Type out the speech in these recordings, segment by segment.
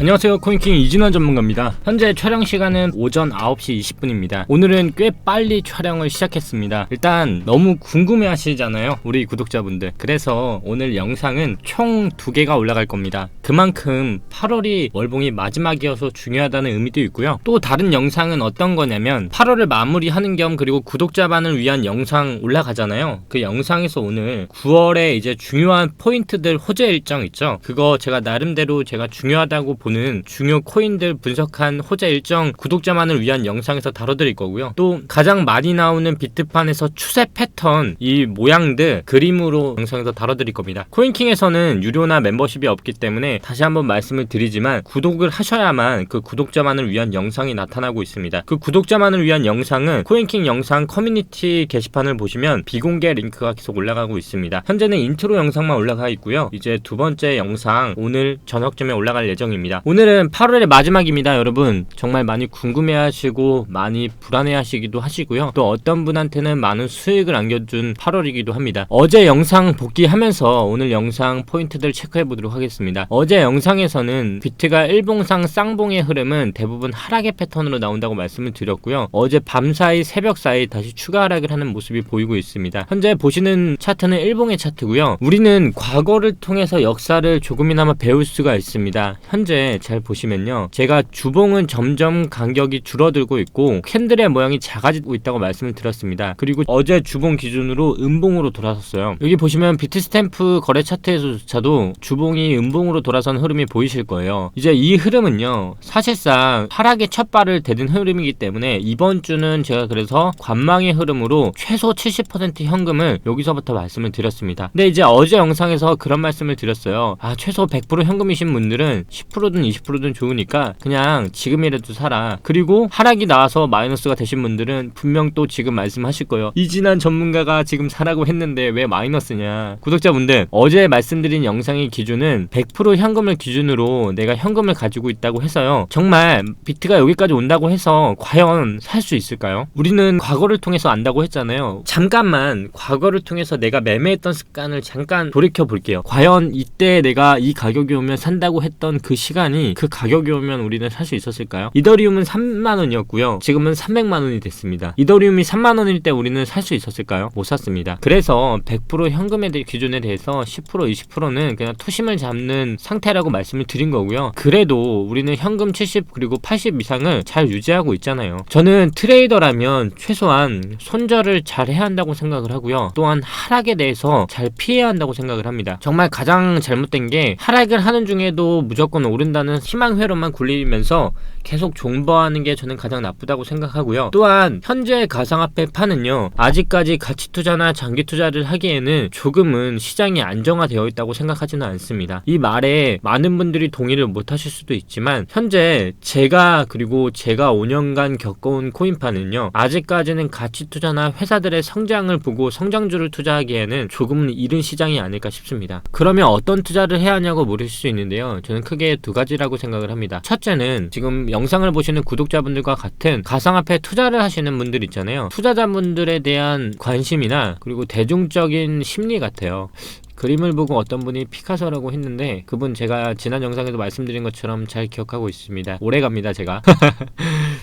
안녕하세요, 코인킹 이진원 전문가입니다. 현재 촬영 시간은 오전 9시 20분입니다 오늘은 꽤 빨리 촬영을 시작했습니다. 일단 너무 궁금해 하시잖아요, 우리 구독자분들. 그래서 오늘 영상은 총 2개가 올라갈 겁니다. 그만큼 8월이 월봉이 마지막이어서 중요하다는 의미도 있고요. 또 다른 영상은 어떤 거냐면 8월을 마무리하는 겸 그리고 구독자만을 위한 영상 올라가잖아요. 그 영상에서 오늘 9월에 이제 중요한 포인트들 호재 일정 있죠. 그거 제가 나름대로 제가 중요하다고 보는 중요 코인들 분석한 호재 일정 구독자만을 위한 영상에서 다뤄드릴 거고요. 또 가장 많이 나오는 비트판에서 추세 패턴 이 모양들 그림으로 영상에서 다뤄드릴 겁니다. 코인킹에서는 유료나 멤버십이 없기 때문에 다시 한번 말씀을 드리지만 구독을 하셔야만 그 구독자만을 위한 영상이 나타나고 있습니다. 그 구독자만을 위한 영상은 코인킹 영상 커뮤니티 게시판을 보시면 비공개 링크가 계속 올라가고 있습니다. 현재는 인트로 영상만 올라가 있고요. 이제 두 번째 영상 오늘 저녁쯤에 올라갈 예정입니다. 오늘은 8월의 마지막입니다. 여러분 정말 많이 궁금해하시고 많이 불안해하시기도 하시고요. 또 어떤 분한테는 많은 수익을 안겨준 8월이기도 합니다. 어제 영상 복귀하면서 오늘 영상 포인트들 체크해 보도록 하겠습니다. 어제 영상에서는 비트가 일봉상 쌍봉의 흐름은 대부분 하락의 패턴으로 나온다고 말씀을 드렸고요. 어제 밤사이 새벽사이 다시 추가 하락을 하는 모습이 보이고 있습니다. 현재 보시는 차트는 일봉의 차트고요. 우리는 과거를 통해서 역사를 조금이나마 배울 수가 있습니다. 현재 잘 보시면요, 제가 주봉은 점점 간격이 줄어들고 있고 캔들의 모양이 작아지고 있다고 말씀을 드렸습니다. 그리고 어제 주봉 기준으로 음봉으로 돌아섰어요. 여기 보시면 비트스탬프 거래 차트에서조차도 주봉이 음봉으로 돌아선 흐름이 보이실 거예요. 이제 이 흐름은요, 사실상 하락의 첫 발을 대든 흐름이기 때문에 이번 주는 제가 그래서 관망의 흐름으로 최소 70% 현금을 여기서부터 말씀을 드렸습니다. 근데 이제 어제 영상에서 그런 말씀을 드렸어요. 최소 100% 현금이신 분들은 10%든 20%든 좋으니까 그냥 지금이라도 사라. 그리고 하락이 나와서 마이너스가 되신 분들은 분명 또 지금 말씀하실 거예요. 이진한 전문가가 지금 사라고 했는데 왜 마이너스냐. 구독자분들, 어제 말씀드린 영상의 기준은 100% 현금을 기준으로 내가 현금을 가지고 있다고 해서요, 정말 비트가 여기까지 온다고 해서 과연 살 수 있을까요? 우리는 과거를 통해서 안다고 했잖아요. 잠깐만 과거를 통해서 내가 매매했던 습관을 잠깐 돌이켜 볼게요. 과연 이때 내가 이 가격이 오면 산다고 했던 그 시간이 그 가격이 오면 우리는 살 수 있었을까요? 이더리움은 3만원이었고요 지금은 300만원이 됐습니다. 이더리움이 3만원일 때 우리는 살 수 있었을까요? 못 샀습니다. 그래서 100% 현금의 기준에 대해서 10% 20%는 그냥 투심을 잡는 상태라고 말씀을 드린 거고요. 그래도 우리는 현금 70 그리고 80 이상을 잘 유지하고 있잖아요. 저는 트레이더라면 최소한 손절을 잘 해야 한다고 생각을 하고요. 또한 하락에 대해서 잘 피해야 한다고 생각을 합니다. 정말 가장 잘못된 게 하락을 하는 중에도 무조건 오른다는 희망회로만 굴리면서 계속 존버하는 게 저는 가장 나쁘다고 생각하고요. 또한 현재 가상화폐 판은요, 아직까지 가치투자나 장기투자를 하기에는 조금은 시장이 안정화되어 있다고 생각하지는 않습니다. 이 말에 많은 분들이 동의를 못 하실 수도 있지만 현재 제가 5년간 겪어온 코인판은요, 아직까지는 가치투자나 회사들의 성장을 보고 성장주를 투자하기에는 조금은 이른 시장이 아닐까 싶습니다. 그러면 어떤 투자를 해야 하냐고 물으실 수 있는데요, 저는 크게 두 가지라고 생각을 합니다. 첫째는 지금 영상을 보시는 구독자분들과 같은 가상화폐 투자를 하시는 분들 있잖아요. 투자자분들에 대한 관심이나 그리고 대중적인 심리 같아요. 그림을 보고 어떤 분이 피카소라고 했는데 그분 제가 지난 영상에도 말씀드린 것처럼 잘 기억하고 있습니다. 오래갑니다 제가.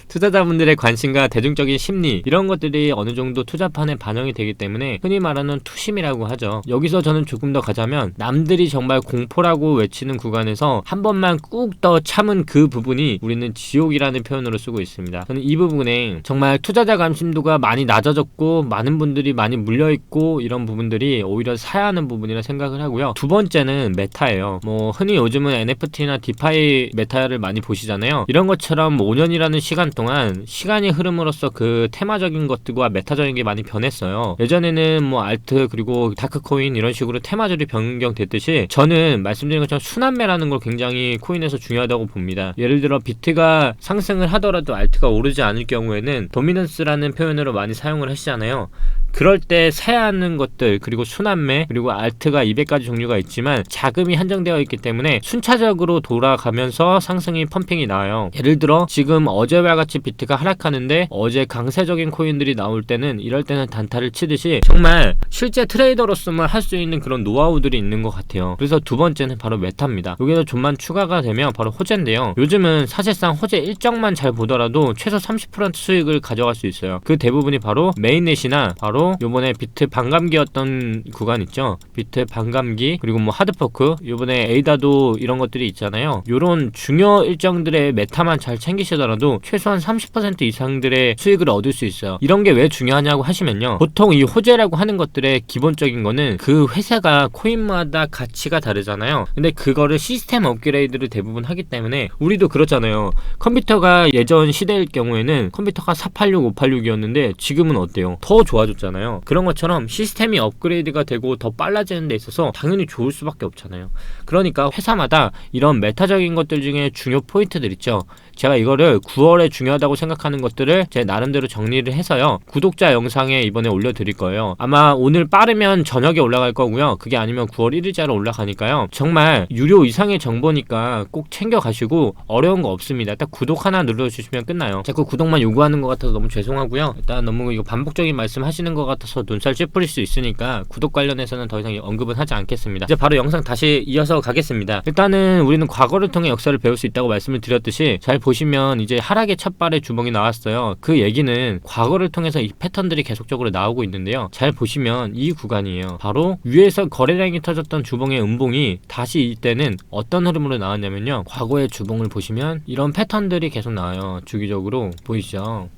투자자분들의 관심과 대중적인 심리 이런 것들이 어느 정도 투자판에 반영이 되기 때문에 흔히 말하는 투심이라고 하죠. 여기서 저는 조금 더 가자면 남들이 정말 공포라고 외치는 구간에서 한 번만 꾹 더 참은 그 부분이 우리는 지옥이라는 표현으로 쓰고 있습니다. 저는 이 부분에 정말 투자자 관심도가 많이 낮아졌고 많은 분들이 많이 물려있고 이런 부분들이 오히려 사야 하는 부분이라 생각을 하고요. 두 번째는 메타예요. 흔히 요즘은 NFT나 디파이 메타를 많이 보시잖아요. 이런 것처럼 5년이라는 시간 동안 시간이 흐름으로써 그 테마적인 것들과 메타적인 게 많이 변했어요. 예전에는 알트 그리고 다크코인 이런 식으로 테마들이 변경됐듯이 저는 말씀드린 것처럼 순환매라는 걸 굉장히 코인에서 중요하다고 봅니다. 예를 들어 비트가 상승을 하더라도 알트가 오르지 않을 경우에는 도미넌스라는 표현으로 많이 사용을 하시잖아요. 그럴 때 사야 하는 것들 그리고 순환매 그리고 알트가 비트가 200가지 종류가 있지만 자금이 한정되어 있기 때문에 순차적으로 돌아가면서 상승이 펌핑이 나와요. 예를 들어 지금 어제와 같이 비트가 하락하는데 어제 강세적인 코인들이 나올 때는 이럴 때는 단타를 치듯이 정말 실제 트레이더로서만 할 수 있는 그런 노하우들이 있는 것 같아요. 그래서 두 번째는 바로 메타입니다. 여기서 좀만 추가가 되면 바로 호재인데요. 요즘은 사실상 호재 일정만 잘 보더라도 최소 30% 수익을 가져갈 수 있어요. 그 대부분이 바로 메인넷이나 바로 요번에 비트 반감기였던 구간 있죠. 비트 반감기 그리고 뭐 하드포크 요번에 에이다도 이런 것들이 있잖아요. 요런 중요 일정들의 메타만 잘 챙기시더라도 최소한 30% 이상들의 수익을 얻을 수 있어요. 이런 게 왜 중요하냐고 하시면요. 보통 이 호재라고 하는 것들의 기본적인 거는 그 회사가 코인마다 가치가 다르잖아요. 근데 그거를 시스템 업그레이드를 대부분 하기 때문에 우리도 그렇잖아요. 컴퓨터가 예전 시대일 경우에는 컴퓨터가 486, 586이었는데 지금은 어때요? 더 좋아졌잖아요. 그런 것처럼 시스템이 업그레이드가 되고 더 빨라지는 데 있어서 당연히 좋을 수밖에 없잖아요. 그러니까 회사마다 이런 메타적인 것들 중에 중요 포인트들 있죠. 제가 이거를 9월에 중요하다고 생각하는 것들을 제 나름대로 정리를 해서요. 구독자 영상에 이번에 올려드릴 거예요. 아마 오늘 빠르면 저녁에 올라갈 거고요. 그게 아니면 9월 1일자로 올라가니까요. 정말 유료 이상의 정보니까 꼭 챙겨가시고 어려운 거 없습니다. 딱 구독 하나 눌러주시면 끝나요. 자꾸 구독만 요구하는 것 같아서 너무 죄송하고요. 일단 너무 이거 반복적인 말씀 하시는 것 같아서 눈살 찌푸릴 수 있으니까 구독 관련해서는 더 이상 언급은 하지 않겠습니다. 이제 바로 영상 다시 이어서 가겠습니다. 일단은 우리는 과거를 통해 역사를 배울 수 있다고 말씀을 드렸듯이 잘 보시면 이제 하락의 첫 발의 주봉이 나왔어요. 그 얘기는 과거를 통해서 이 패턴들이 계속적으로 나오고 있는데요. 잘 보시면 이 구간이에요. 바로 위에서 거래량이 터졌던 주봉의 음봉이 다시 이때는 어떤 흐름으로 나왔냐면요. 과거의 주봉을 보시면 이런 패턴들이 계속 나와요. 주기적으로 보이시죠?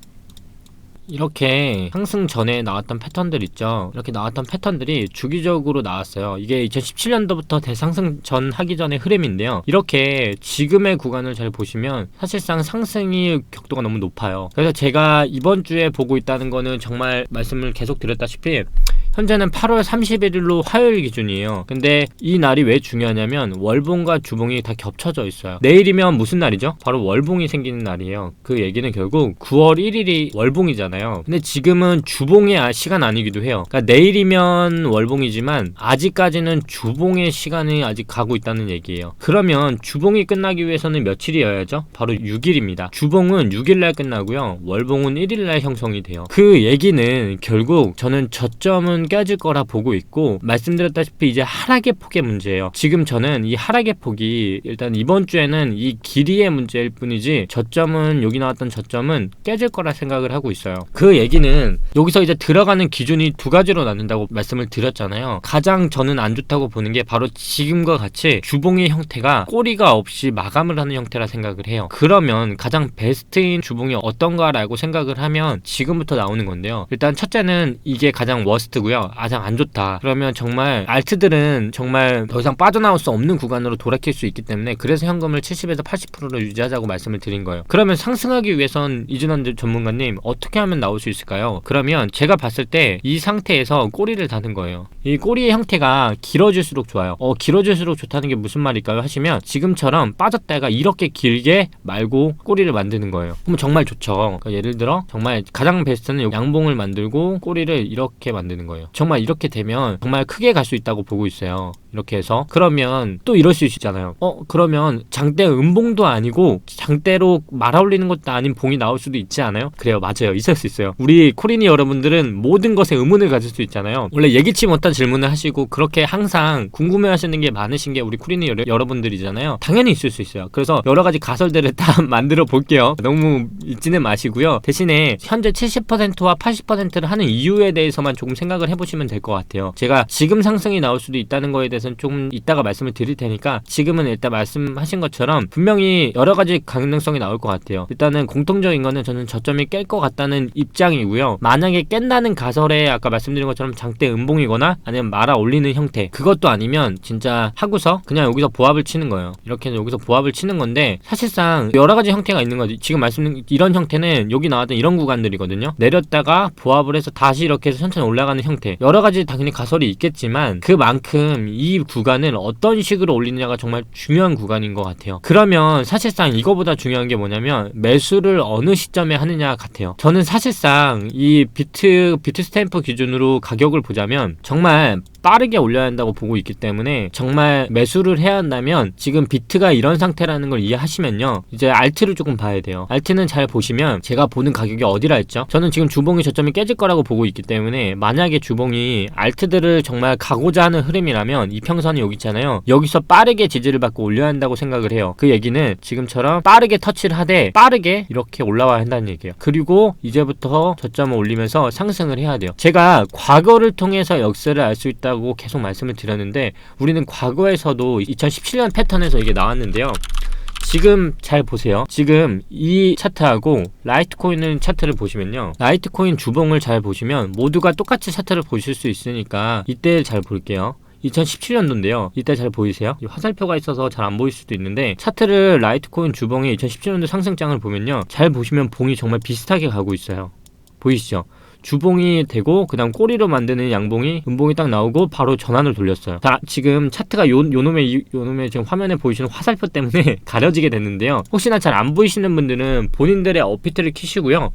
이렇게 상승 전에 나왔던 패턴들 있죠. 이렇게 나왔던 패턴들이 주기적으로 나왔어요. 이게 2017년도부터 대상승 전 하기 전의 흐름인데요. 이렇게 지금의 구간을 잘 보시면 사실상 상승이 격도가 너무 높아요. 그래서 제가 이번 주에 보고 있다는 거는 정말 말씀을 계속 드렸다시피 현재는 8월 31일로 화요일 기준이에요. 근데 이 날이 왜 중요하냐면 월봉과 주봉이 다 겹쳐져 있어요. 내일이면 무슨 날이죠? 바로 월봉이 생기는 날이에요. 그 얘기는 결국 9월 1일이 월봉이잖아요. 근데 지금은 주봉의 시간 아니기도 해요. 그러니까 내일이면 월봉이지만 아직까지는 주봉의 시간이 아직 가고 있다는 얘기예요. 그러면 주봉이 끝나기 위해서는 며칠이어야죠? 바로 6일입니다. 주봉은 6일날 끝나고요. 월봉은 1일날 형성이 돼요. 그 얘기는 결국 저는 저점은 깨질 거라 보고 있고 말씀드렸다시피 이제 하락의 폭의 문제예요. 지금 저는 이 하락의 폭이 일단 이번 주에는 이 길이의 문제일 뿐이지 저점은 여기 나왔던 저점은 깨질 거라 생각을 하고 있어요. 그 얘기는 여기서 이제 들어가는 기준이 두 가지로 나눈다고 말씀을 드렸잖아요. 가장 저는 안 좋다고 보는 게 바로 지금과 같이 주봉의 형태가 꼬리가 없이 마감을 하는 형태라 생각을 해요. 그러면 가장 베스트인 주봉이 어떤가라고 생각을 하면 지금부터 나오는 건데요. 일단 첫째는 이게 가장 워스트고요. 가장 안 좋다. 그러면 정말 알트들은 정말 더 이상 빠져나올 수 없는 구간으로 돌아킬 수 있기 때문에 그래서 현금을 70에서 80%로 유지하자고 말씀을 드린 거예요. 그러면 상승하기 위해선 이준환 전문가님 어떻게 하면 나올 수 있을까요? 그러면 제가 봤을 때 이 상태에서 꼬리를 다는 거예요. 이 꼬리의 형태가 길어질수록 좋아요. 길어질수록 좋다는 게 무슨 말일까요? 하시면 지금처럼 빠졌다가 이렇게 길게 말고 꼬리를 만드는 거예요. 그럼 정말 좋죠. 그러니까 예를 들어 정말 가장 베스트는 양봉을 만들고 꼬리를 이렇게 만드는 거예요. 정말 이렇게 되면 정말 크게 갈 수 있다고 보고 있어요. 이렇게 해서 그러면 또 이럴 수 있잖아요. 그러면 장대 음봉도 아니고 장대로 말아올리는 것도 아닌 봉이 나올 수도 있지 않아요? 그래요, 맞아요, 있을 수 있어요. 우리 코리니 여러분들은 모든 것에 의문을 가질 수 있잖아요. 원래 예기치 못한 질문을 하시고 그렇게 항상 궁금해하시는 게 많으신 게 우리 코리니 여러분들이잖아요. 당연히 있을 수 있어요. 그래서 여러 가지 가설들을 다 만들어 볼게요. 너무 잊지는 마시고요. 대신에 현재 70%와 80%를 하는 이유에 대해서만 조금 생각을 해보시면 될 것 같아요. 제가 지금 상승이 나올 수도 있다는 거에 대해서는 좀 이따가 말씀을 드릴 테니까 지금은 일단 말씀하신 것처럼 분명히 여러 가지 가능성이 나올 것 같아요. 일단은 공통적인 거는 저는 저점이 깰 것 같다는 입장이고요. 만약에 깬다는 가설에 아까 말씀드린 것처럼 장대 음봉이거나 아니면 말아 올리는 형태, 그것도 아니면 진짜 하고서 그냥 여기서 보합을 치는 거예요. 이렇게 여기서 보합을 치는 건데 사실상 여러 가지 형태가 있는 거지. 지금 말씀드린 이런 형태는 여기 나왔던 이런 구간들이거든요. 내렸다가 보합을 해서 다시 이렇게 해서 천천히 올라가는 형태, 여러 가지 당연히 가설이 있겠지만 그만큼 이 구간을 어떤 식으로 올리느냐가 정말 중요한 구간인 것 같아요. 그러면 사실상 이거보다 중요한 게 뭐냐면 매수를 어느 시점에 하느냐 같아요. 저는 사실상 이 비트 스탬프 기준으로 가격을 보자면 정말 빠르게 올려야 한다고 보고 있기 때문에 정말 매수를 해야 한다면 지금 비트가 이런 상태라는 걸 이해하시면요, 이제 알트를 조금 봐야 돼요. 알트는 잘 보시면 제가 보는 가격이 어디라 했죠? 저는 지금 주봉이 저점이 깨질 거라고 보고 있기 때문에 만약에 주봉이 알트들을 정말 가고자 하는 흐름이라면 이평선이 여기 있잖아요. 여기서 빠르게 지지를 받고 올려야 한다고 생각을 해요. 그 얘기는 지금처럼 빠르게 터치를 하되 빠르게 이렇게 올라와야 한다는 얘기예요. 그리고 이제부터 저점을 올리면서 상승을 해야 돼요. 제가 과거를 통해서 역사를 알 수 있다고 계속 말씀을 드렸는데 우리는 과거에서도 2017년 패턴에서 이게 나왔는데요. 지금 잘 보세요. 지금 이 차트하고 라이트코인 차트를 보시면요, 라이트코인 주봉을 잘 보시면 모두가 똑같이 차트를 보실 수 있으니까 이때 잘 볼게요. 2017년도인데요. 이때 잘 보이세요? 이 화살표가 있어서 잘 안 보일 수도 있는데 차트를 라이트코인 주봉의 2017년도 상승장을 보면요, 잘 보시면 봉이 정말 비슷하게 가고 있어요. 보이시죠? 주봉이 되고 그 다음 꼬리로 만드는 양봉이 음봉이 딱 나오고 바로 전환을 돌렸어요. 자, 지금 차트가 요놈의 지금 화면에 보이시는 화살표 때문에 가려지게 됐는데요. 혹시나 잘 안 보이시는 분들은 본인들의 어피트를 키시고요,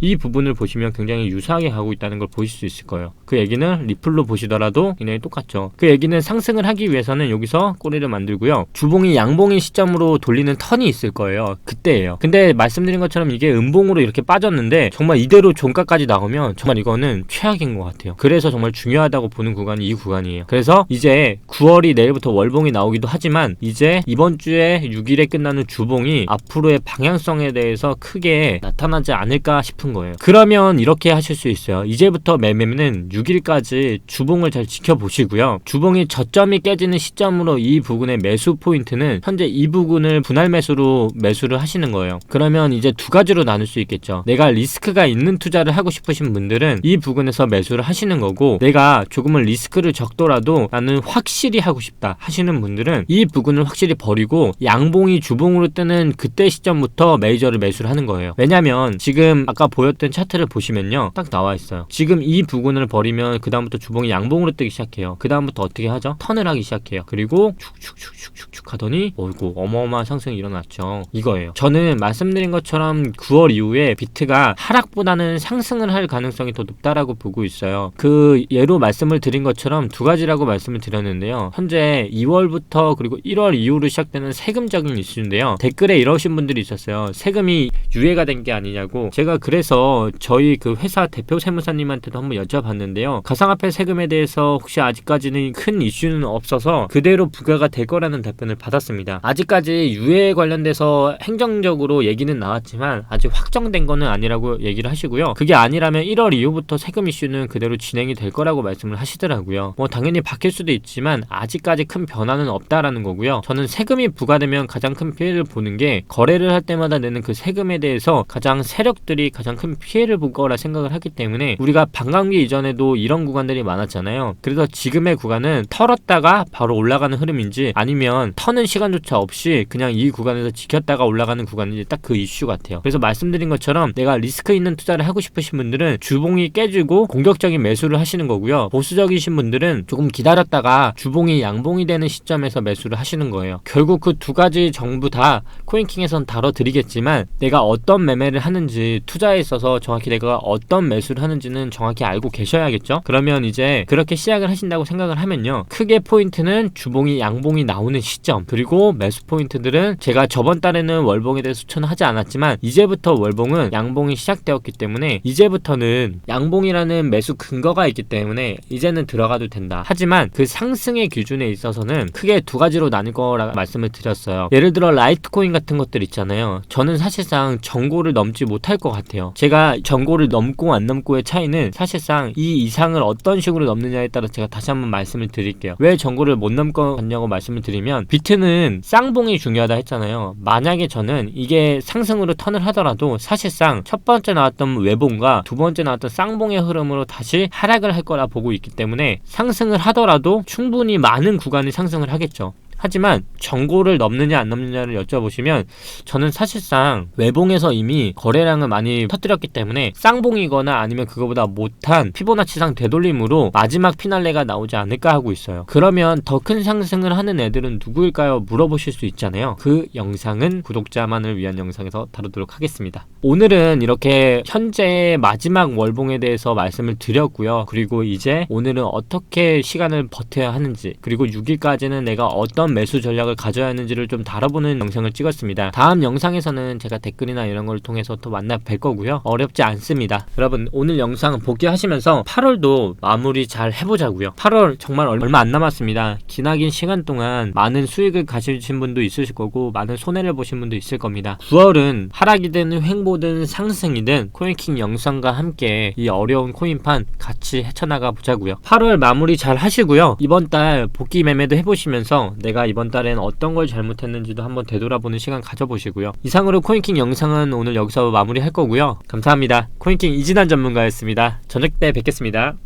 이 부분을 보시면 굉장히 유사하게 가고 있다는 걸 보실 수 있을 거예요. 그 얘기는 리플로 보시더라도 굉장히 똑같죠. 그 얘기는 상승을 하기 위해서는 여기서 꼬리를 만들고요, 주봉이 양봉인 시점으로 돌리는 턴이 있을 거예요. 그때예요. 근데 말씀드린 것처럼 이게 음봉으로 이렇게 빠졌는데 정말 이대로 종가까지 나오면 정말 이거는 최악인 것 같아요. 그래서 정말 중요하다고 보는 구간이 이 구간이에요. 그래서 이제 9월이 내일부터 월봉이 나오기도 하지만 이제 이번 주에 6일에 끝나는 주봉이 앞으로의 방향성에 대해서 크게 나타나지 않을까 싶은 거예요. 그러면 이렇게 하실 수 있어요. 이제부터 매매는 6일까지 주봉을 잘 지켜보시고요, 주봉이 저점이 깨지는 시점으로 이 부분의 매수 포인트는 현재 이 부분을 분할 매수로 매수를 하시는 거예요. 그러면 이제 두 가지로 나눌 수 있겠죠. 내가 리스크가 있는 투자를 하고 싶으신 분들은 이 부분에서 매수를 하시는 거고, 내가 조금은 리스크를 적더라도 나는 확실히 하고 싶다 하시는 분들은 이 부분을 확실히 버리고 양봉이 주봉으로 뜨는 그때 시점부터 메이저를 매수를 하는 거예요. 왜냐면 지금 아까 보였던 차트를 보시면요, 딱 나와 있어요. 지금 이 부분을 버리면 그 다음부터 주봉이 양봉으로 뜨기 시작해요. 그 다음부터 어떻게 하죠? 턴을 하기 시작해요. 그리고 축축축축축 하더니 어이구 어마어마한 상승이 일어났죠. 이거예요. 저는 말씀드린 것처럼 9월 이후에 비트가 하락보다는 상승을 할 가능성이 더 높다라고 보고 있어요. 그 예로 말씀을 드린 것처럼 두 가지라고 말씀을 드렸는데요, 현재 2월부터 그리고 1월 이후로 시작되는 세금적인 이슈인데요, 댓글에 이러신 분들이 있었어요. 세금이 유예가 된 게 아니냐고. 제가 그래서 저희 그 회사 대표 세무사님한테도 한번 여쭤봤는데요, 가상화폐 세금에 대해서 혹시 아직까지는 큰 이슈는 없어서 그대로 부과가 될 거라는 답변을 받았습니다. 아직까지 유예에 관련돼서 행정적으로 얘기는 나왔지만 아직 확정된 거는 아니라고 얘기를 하시고요, 그게 아니라면 1월 이후부터 세금 이슈는 그대로 진행이 될 거라고 말씀을 하시더라고요. 뭐 당연히 바뀔 수도 있지만 아직까지 큰 변화는 없다라는 거고요. 저는 세금이 부과되면 가장 큰 피해를 보는 게 거래를 할 때마다 내는 그 세금에 대해서 가장 세력들이 가장 큰 피해를 볼 거라 생각을 하기 때문에, 우리가 반감기 이전에도 이런 구간들이 많았잖아요. 그래서 지금의 구간은 털었다가 바로 올라가는 흐름인지 아니면 터는 시간조차 없이 그냥 이 구간에서 지켰다가 올라가는 구간인지 딱 그 이슈 같아요. 그래서 말씀드린 것처럼 내가 리스크 있는 투자를 하고 싶으신 분들은 주봉이 깨지고 공격적인 매수를 하시는 거고요, 보수적이신 분들은 조금 기다렸다가 주봉이 양봉이 되는 시점에서 매수를 하시는 거예요. 결국 그 두 가지 전부 다 코인킹에선 다뤄드리겠지만 내가 어떤 매매를 하는지, 투자에 있어서 정확히 내가 어떤 매수를 하는지는 정확히 알고 계셔야겠죠. 그러면 이제 그렇게 시작을 하신다고 생각을 하면요, 크게 포인트는 주봉이 양봉이 나오는 시점, 그리고 매수 포인트들은 제가 저번 달에는 월봉에 대해서 추천하지 않았지만 이제부터 월봉은 양봉이 시작되었기 때문에 이제부터는 양봉이라는 매수 근거가 있기 때문에 이제는 들어가도 된다. 하지만 그 상승의 기준에 있어서는 크게 두 가지로 나눌 거라 말씀을 드렸어요. 예를 들어 라이트코인 같은 것들 있잖아요. 저는 사실상 정고를 넘지 못할 것 같아요. 제가 정고를 넘고 안 넘고의 차이는 사실상 이 이상을 어떤 식으로 넘느냐에 따라 제가 다시 한번 말씀을 드릴게요. 왜 정고를 못 넘겠냐고 말씀을 드리면, 비트는 쌍봉이 중요하다 했잖아요. 만약에 저는 이게 상승으로 턴을 하더라도 사실상 첫 번째 나왔던 외봉과 두 번째 나왔던 쌍봉의 흐름으로 다시 하락을 할 거라 보고 있기 때문에 상승을 하더라도 충분히 많은 구간이 상승을 하겠죠. 하지만 정고를 넘느냐 안 넘느냐를 여쭤보시면 저는 사실상 외봉에서 이미 거래량을 많이 터뜨렸기 때문에 쌍봉이거나 아니면 그거보다 못한 피보나치상 되돌림으로 마지막 피날레가 나오지 않을까 하고 있어요. 그러면 더 큰 상승을 하는 애들은 누구일까요? 물어보실 수 있잖아요. 그 영상은 구독자만을 위한 영상에서 다루도록 하겠습니다. 오늘은 이렇게 현재의 마지막 월봉에 대해서 말씀을 드렸고요. 그리고 이제 오늘은 어떻게 시간을 버텨야 하는지, 그리고 6일까지는 내가 어떤 매수 전략을 가져야 하는지를 좀 다뤄보는 영상을 찍었습니다. 다음 영상에서는 제가 댓글이나 이런 걸 통해서 또 만나 뵐 거고요. 어렵지 않습니다. 여러분 오늘 영상 보기 하시면서 8월도 마무리 잘 해보자고요. 8월 정말 얼마 안 남았습니다. 기나긴 시간 동안 많은 수익을 가지신 분도 있으실 거고 많은 손해를 보신 분도 있을 겁니다. 9월은 하락이든 횡보든 상승이든 코인킹 영상과 함께 이 어려운 코인판 같이 헤쳐나가 보자고요. 8월 마무리 잘 하시고요. 이번 달 복귀 매매도 해보시면서 내가 이번 달엔 어떤 걸 잘못했는지도 한번 되돌아보는 시간 가져보시고요. 이상으로 코인킹 영상은 오늘 여기서 마무리 할 거고요. 감사합니다. 코인킹 이진환 전문가였습니다. 저녁 때 뵙겠습니다.